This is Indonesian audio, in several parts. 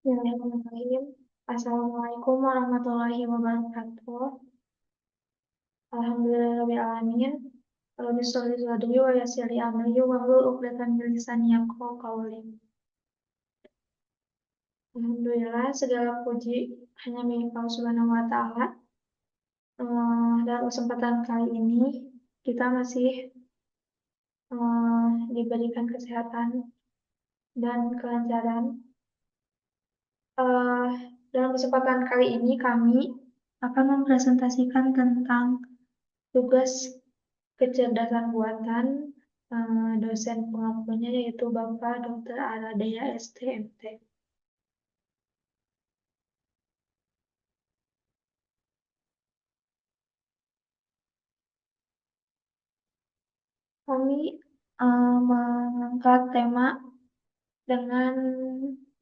Bismillahirrahmanirrahim. Assalamualaikum warahmatullahi wabarakatuh. Alhamdulillahirrahmanirrahim. Rabbi sholli sadri wa yassir li amri wahlul 'uqdatam min lisani yafqahu qawli. Alhamdulillah, segala puji hanya milik Allah Subhanahu wa Ta'ala. Dalam kesempatan kali ini kita masih diberikan kesehatan dan kelancaran. Dalam kesempatan kali ini kami akan mempresentasikan tentang tugas kecerdasan buatan dosen pengampunya yaitu Bapak Dr. Aradea STMT. Kami mengangkat tema dengan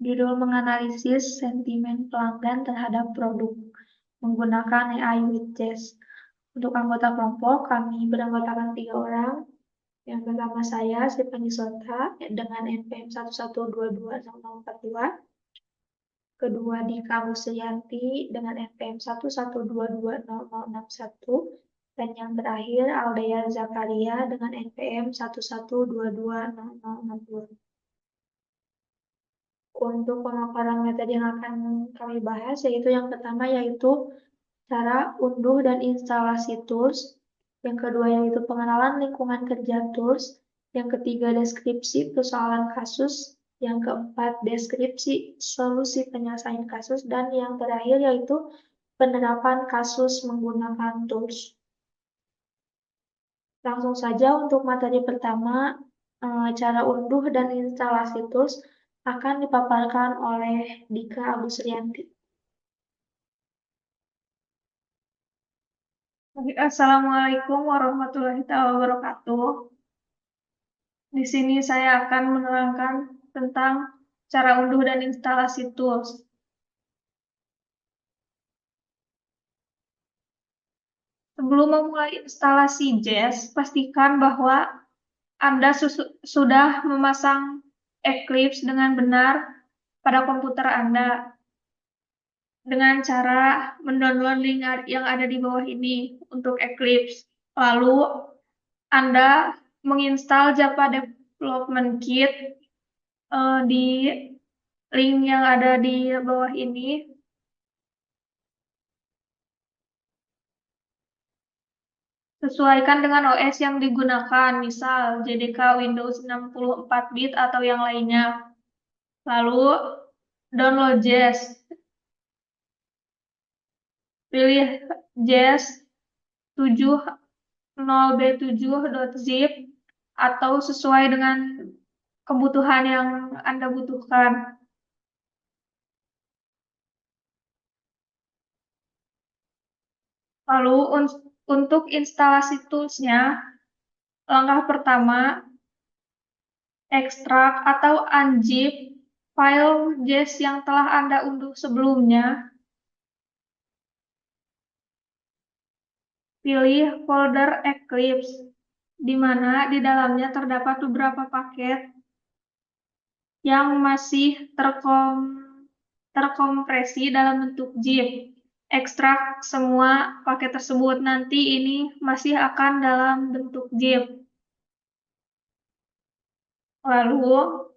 judul menganalisis sentimen pelanggan terhadap produk menggunakan AI with Jest. Untuk anggota kelompok, kami beranggotakan 3 orang. Yang pertama saya, Stephanie Sota, dengan NPM 11220042. Kedua Dika Musriyanti dengan NPM 11220061. Dan yang terakhir Aldea Zakaria dengan NPM 11220062. Untuk pemaparan metode yang akan kami bahas, yaitu yang pertama yaitu cara unduh dan instalasi tools. Yang kedua yaitu pengenalan lingkungan kerja tools. Yang ketiga deskripsi persoalan kasus. Yang keempat deskripsi solusi penyelesaian kasus. Dan yang terakhir yaitu penerapan kasus menggunakan tools. Langsung saja untuk materi pertama, cara unduh dan instalasi tools akan dipaparkan oleh Dika Agusrianti. Assalamualaikum warahmatullahi wabarakatuh. Di sini saya akan menerangkan tentang cara unduh dan instalasi tools. Sebelum memulai instalasi Jest, pastikan bahwa Anda sudah memasang Eclipse dengan benar pada komputer Anda dengan cara mendownload link yang ada di bawah ini untuk Eclipse. Lalu Anda menginstal Java Development Kit di link yang ada di bawah ini. Sesuaikan dengan OS yang digunakan, misal JDK Windows 64-bit atau yang lainnya. Lalu download Jest. Pilih Jest 70b7.zip atau sesuai dengan kebutuhan yang Anda butuhkan. Lalu untuk instalasi tools-nya, langkah pertama, ekstrak atau unzip file Jest yang telah Anda unduh sebelumnya. Pilih folder Eclipse, di mana di dalamnya terdapat beberapa paket yang masih terkompresi dalam bentuk zip. Ekstrak semua paket tersebut, nanti ini masih akan dalam bentuk zip. Lalu,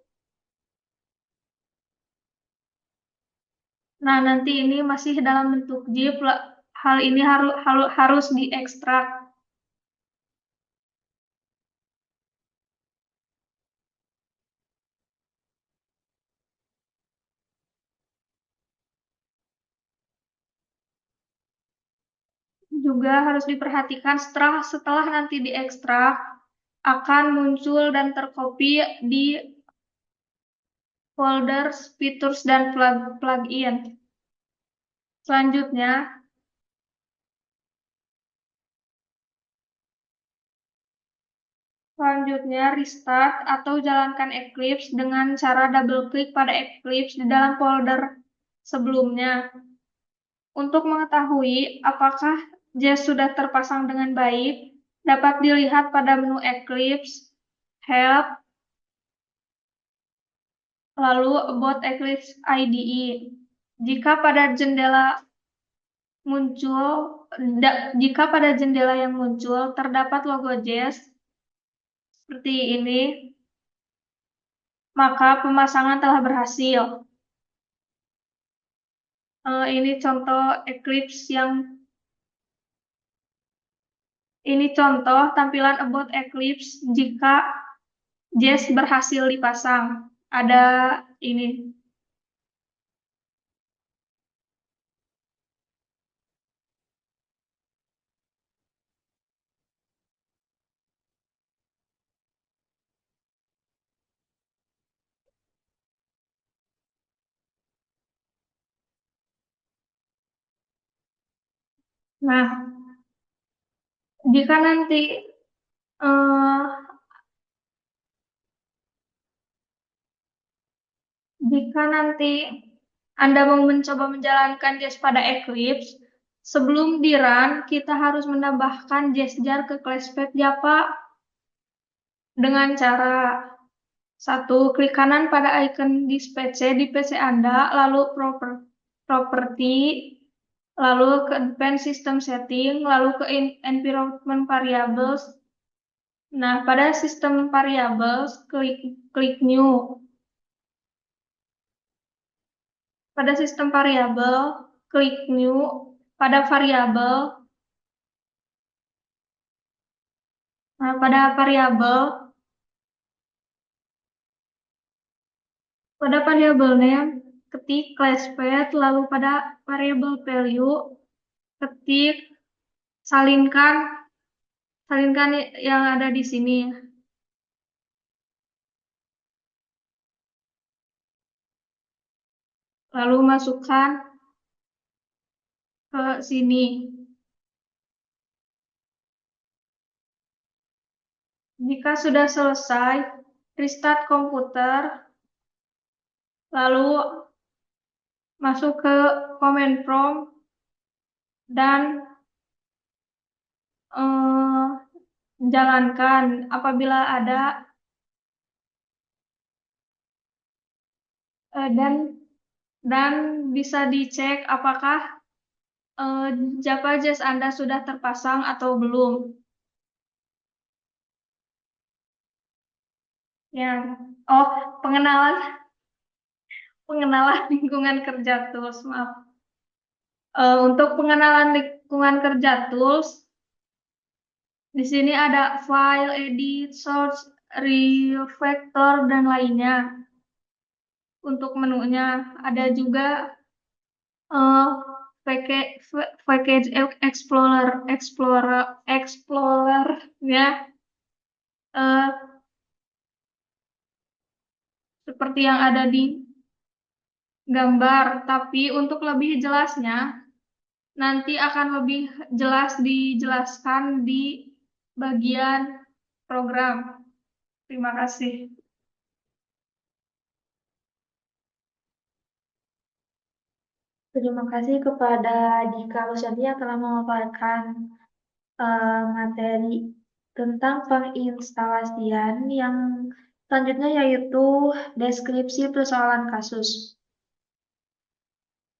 nanti ini masih dalam bentuk zip, hal ini harus diekstrak. Juga harus diperhatikan setelah nanti diekstrak, akan muncul dan tercopy di folder features dan plugin. Selanjutnya, restart atau jalankan Eclipse dengan cara double-klik pada Eclipse di dalam folder sebelumnya. Untuk mengetahui apakah Jest sudah terpasang dengan baik, dapat dilihat pada menu Eclipse, Help, Lalu about Eclipse IDE. Jika pada jendela muncul, jika pada jendela yang muncul terdapat logo Jazz seperti ini, maka pemasangan telah berhasil. Ini contoh Eclipse ini contoh tampilan about Eclipse jika Jazz berhasil dipasang. Ada ini. Nah, jika nanti eh, jika nanti Anda mau mencoba menjalankan Jazz pada Eclipse, sebelum di-run, kita harus menambahkan Jazz-jar ke ClassPad Java dengan cara satu, klik kanan pada icon disk PC di PC Anda, lalu property, lalu ke Advanced System Setting, lalu ke Environment Variables. Nah, pada System Variables, klik New. Pada sistem variabel, klik New. Pada variabel, pada variabel name, ketik ClassPad, lalu pada variabel value, ketik salinkan yang ada di sini. Lalu masukkan ke sini. Jika sudah selesai, restart komputer, lalu masuk ke command prompt dan jalankan apabila ada dan bisa dicek apakah Java Jazz Anda sudah terpasang atau belum. Pengenalan lingkungan kerja tools, maaf. Untuk pengenalan lingkungan kerja tools, di sini ada file, edit, source, refactor, dan lainnya. Untuk menunya ada juga package explorer-nya seperti yang ada di gambar. Tapi untuk lebih jelasnya, nanti akan lebih jelas dijelaskan di bagian program. Terima kasih. Terima kasih kepada Dika Lusanti yang telah memaparkan materi tentang penginstalasian yang selanjutnya yaitu deskripsi persoalan kasus.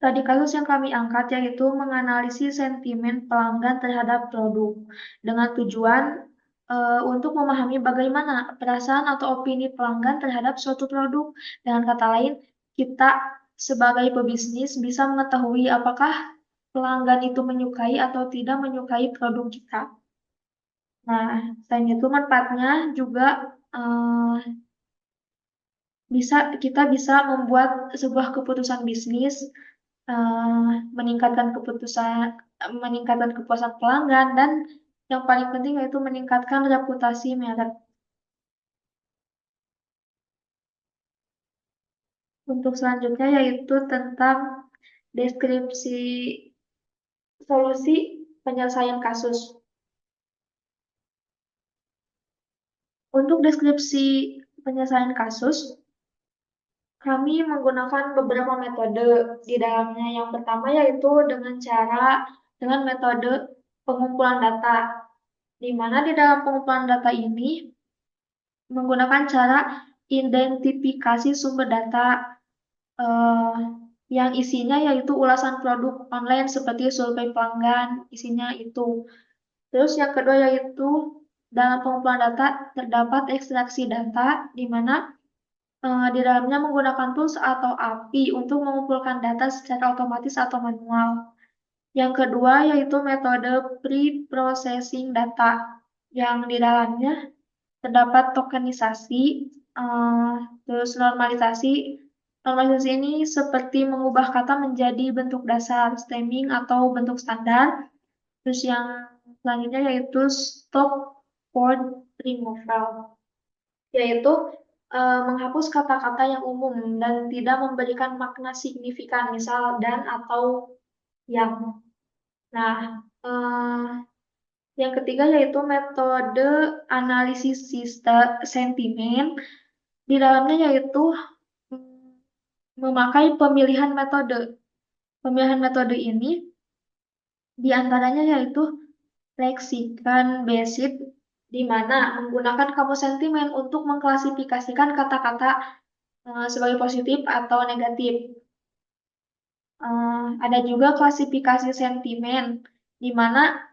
Tadi kasus yang kami angkat yaitu menganalisis sentimen pelanggan terhadap produk dengan tujuan untuk memahami bagaimana perasaan atau opini pelanggan terhadap suatu produk. Dengan kata lain, kita sebagai pebisnis bisa mengetahui apakah pelanggan itu menyukai atau tidak menyukai produk kita. Nah, selain itu manfaatnya juga kita bisa membuat sebuah keputusan bisnis, meningkatkan kepuasan pelanggan, dan yang paling penting yaitu meningkatkan reputasi merek. Untuk selanjutnya yaitu tentang deskripsi solusi penyelesaian kasus. Untuk deskripsi penyelesaian kasus, kami menggunakan beberapa metode di dalamnya. Yang pertama yaitu dengan metode pengumpulan data, di mana di dalam pengumpulan data ini menggunakan cara identifikasi sumber data eh, yang isinya yaitu ulasan produk online seperti survei pelanggan, isinya itu. Terus yang kedua yaitu dalam pengumpulan data terdapat ekstraksi data di mana di dalamnya menggunakan tools atau API untuk mengumpulkan data secara otomatis atau manual. Yang kedua yaitu metode pre-processing data yang di dalamnya terdapat tokenisasi, eh, terus normalisasi. Normalisasi ini seperti mengubah kata menjadi bentuk dasar, stemming atau bentuk standar. Terus yang selanjutnya yaitu stop word removal, yaitu menghapus kata-kata yang umum dan tidak memberikan makna signifikan, misal dan atau yang. Nah, yang ketiga yaitu metode analisis sentimen. Di dalamnya yaitu mm, memakai pemilihan metode. Pemilihan metode ini diantaranya yaitu lexikan based, di mana menggunakan kamus sentimen untuk mengklasifikasikan kata-kata sebagai positif atau negatif. Ada juga klasifikasi sentimen, di mana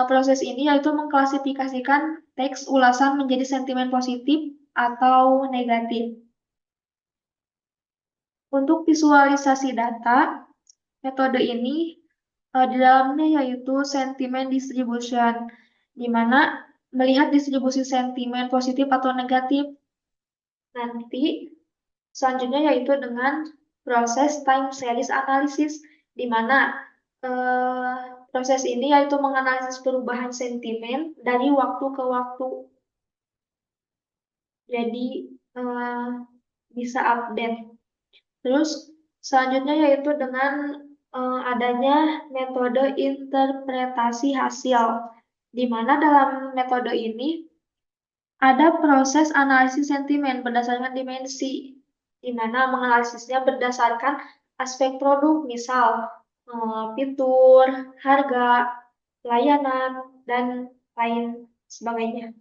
proses ini yaitu mengklasifikasikan teks ulasan menjadi sentimen positif atau negatif. Untuk visualisasi data, metode ini di dalamnya yaitu sentimen distribution, di mana melihat distribusi sentimen positif atau negatif. Nanti selanjutnya yaitu dengan proses time series analysis, di mana proses ini yaitu menganalisis perubahan sentimen dari waktu ke waktu. Jadi bisa update. Terus selanjutnya yaitu dengan adanya metode interpretasi hasil, di mana dalam metode ini ada proses analisis sentimen berdasarkan dimensi, di mana menganalisisnya berdasarkan aspek produk, misal fitur, harga, layanan, dan lain sebagainya.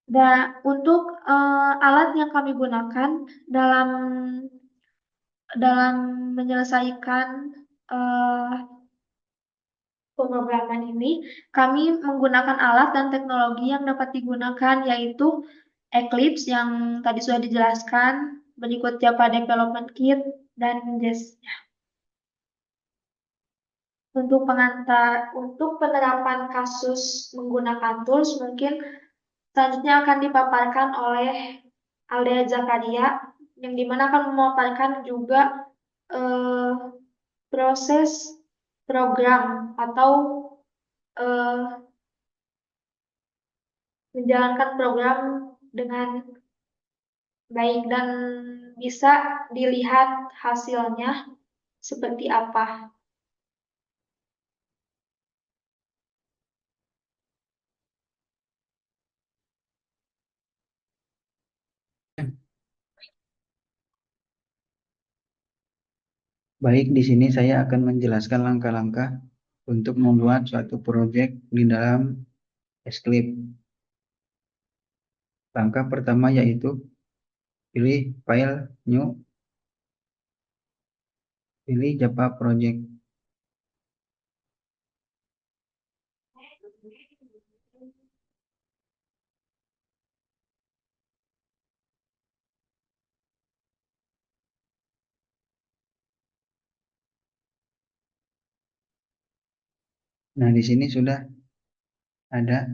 Dan untuk alat yang kami gunakan dalam dalam menyelesaikan eh, pemrograman ini, kami menggunakan alat dan teknologi yang dapat digunakan, yaitu Eclipse yang tadi sudah dijelaskan, berikut Java Development Kit, dan Jest. Untuk penerapan kasus menggunakan tools, mungkin selanjutnya akan dipaparkan oleh Aldea Zakaria, yang dimana akan memaparkan juga eh, proses program atau eh, menjalankan program dengan baik dan bisa dilihat hasilnya seperti apa. Baik, di sini saya akan menjelaskan langkah-langkah untuk membuat suatu proyek di dalam Eclipse. Langkah pertama yaitu pilih file new, pilih Java Project. Nah, di sini sudah ada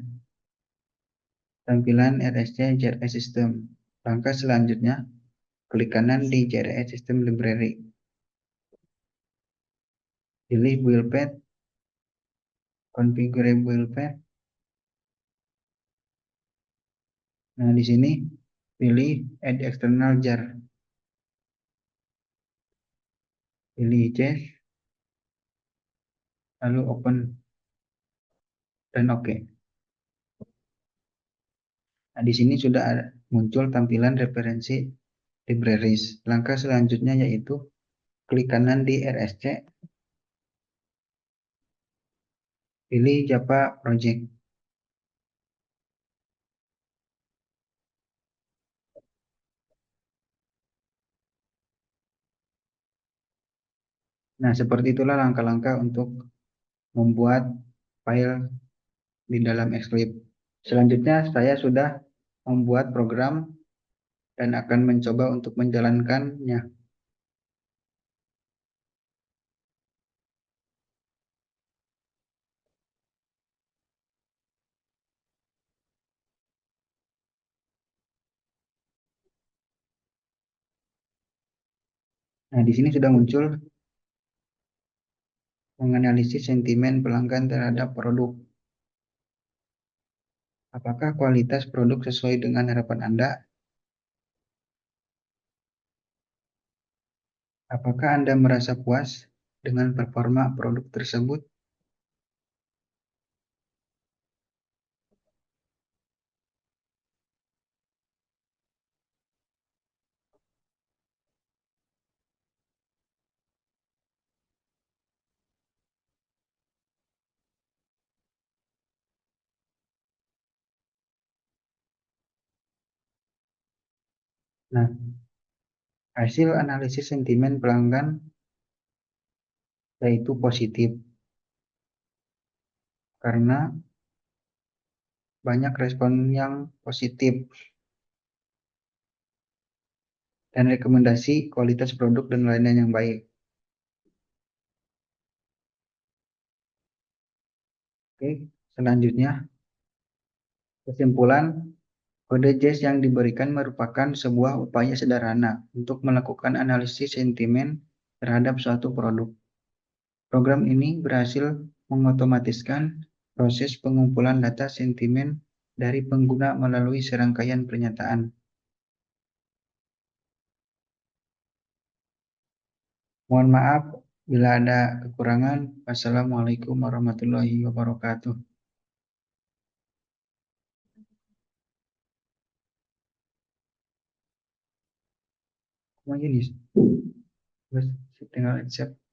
tampilan RSC JRE System. Langkah selanjutnya, klik kanan di JRE System Library. Pilih build path, configure build path. Nah, di sini pilih add external jar. Pilih yes, lalu open dan oke. Nah, di sini sudah muncul tampilan referensi libraries. Langkah selanjutnya yaitu klik kanan di RSC, Pilih Java Project. Nah, seperti itulah langkah-langkah untuk membuat file di dalam Eclipse. Selanjutnya, saya sudah membuat program dan akan mencoba untuk menjalankannya. Nah, di sini sudah muncul menganalisis sentimen pelanggan terhadap produk. Apakah kualitas produk sesuai dengan harapan Anda? Apakah Anda merasa puas dengan performa produk tersebut? Nah, hasil analisis sentimen pelanggan yaitu positif karena banyak respon yang positif dan rekomendasi kualitas produk dan layanan yang baik. Oke, selanjutnya kesimpulan, kode JES yang diberikan merupakan sebuah upaya sederhana untuk melakukan analisis sentimen terhadap suatu produk. Program ini berhasil mengotomatiskan proses pengumpulan data sentimen dari pengguna melalui serangkaian pernyataan. Mohon maaf bila ada kekurangan. Wassalamualaikum warahmatullahi wabarakatuh. Cuma gini, terus tinggal accept.